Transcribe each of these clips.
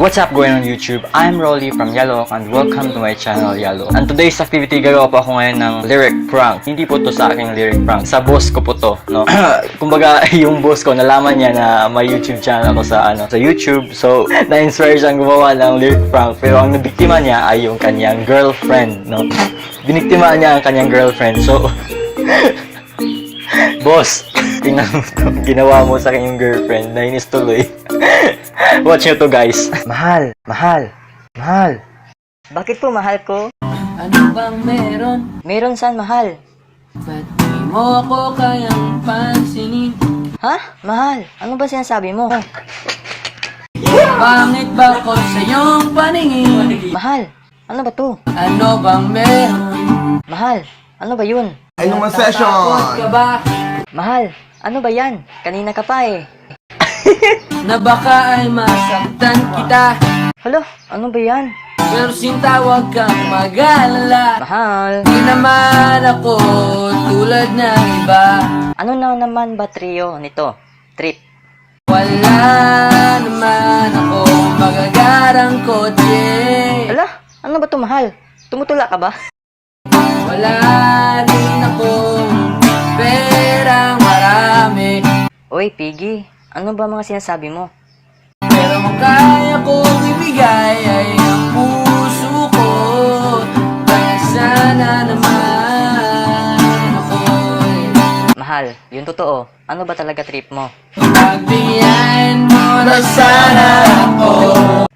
What's up going on YouTube? I'm Rolly from Yellow and welcome to my channel Yellow. And today's activity, gagawa po ako ngayon ng lyric prank. Hindi po to sa aking lyric prank. Sa boss ko po to, no? Kumbaga, yung boss ko, nalaman niya na may YouTube channel ako sa YouTube. So, na-inspire siyang gumawa ng lyric prank. Pero ang nabiktima niya ay yung kanyang girlfriend, no? Biniktima niya ang kanyang girlfriend. So, boss, tingnan mo to. Ginawa mo sa kanyang girlfriend. Nainis tuloy. Watch nyo to, guys. Mahal. Bakit po mahal ko? Ano bang meron? Meron saan mahal? Ba't di mo ako kayang pansinin? Ha? Mahal? Ano ba sinasabi mo? Pangit ba ko sa iyong paningin? Mahal? Ano ba to? Ano bang meron? Mahal? Ano ba yun? Ay, naman Natatakot ka session! ba? Mahal? Ano ba yan? Kanina ka pa eh. Na baka ay masaktan kita? Hala? Ano ba yan? Pero sinta huwag kang mag-alala. Mahal? Di naman ako tulad ng iba. Ano na naman ba trio nito? Trip? Wala naman ako magagarang kotse. Hala? Ano ba to mahal? Tumutula ka ba? Wala rin akong perang marami. Oy, Piggy. Ano ba mga sinasabi mo? Pero kung kaya kong ibigay ay ang puso ko. Kaya sana naman ako'y Mahal, yun totoo. Ano ba talaga trip mo? pagbigyan mo na sana ako.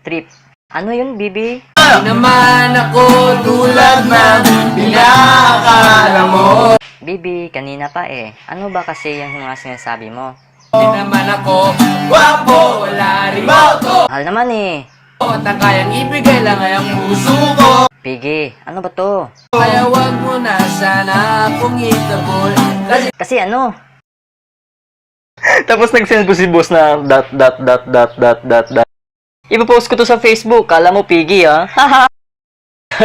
Trip? Ano yun, Bibi? Di naman ako tulad ng pinakakala mo. Bibi, kanina pa eh. Ano ba kasi yung mga sinasabi mo? Di naman ako gwapo, wala rin moto. Mahal naman eh. At ang kayang ibigay lang ay ang puso ko. Piggy, ano ba to? Kaya wag mo na sana akong itabol. Kasi ano? Tapos nag-send ko si boss na dot. Ipopost ko to sa Facebook. Kala mo, Piggy, ha?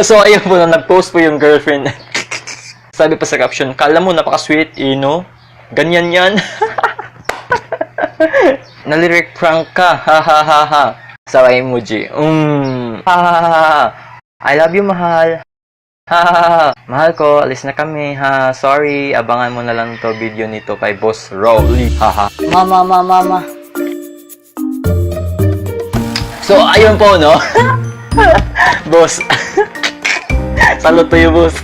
So, ayun po na, nag-post po yung girlfriend. Sabi pa sa caption, kala mo napaka-sweet, no? Ganyan yan. Na-lyric prank ka, ha. Sa emoji. Ha. I love you, mahal. Ha. Mahal ko, alis na kami, ha. Sorry, abangan mo na lang to video nito kay Boss Rolly, ha. Mama. So, ayun po, no? Boss. Salute to you, boss.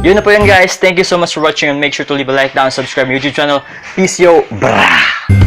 Yun na po yan, guys. Thank you so much for watching and make sure to leave a like down, subscribe my YouTube channel. Peace, yo. Brah!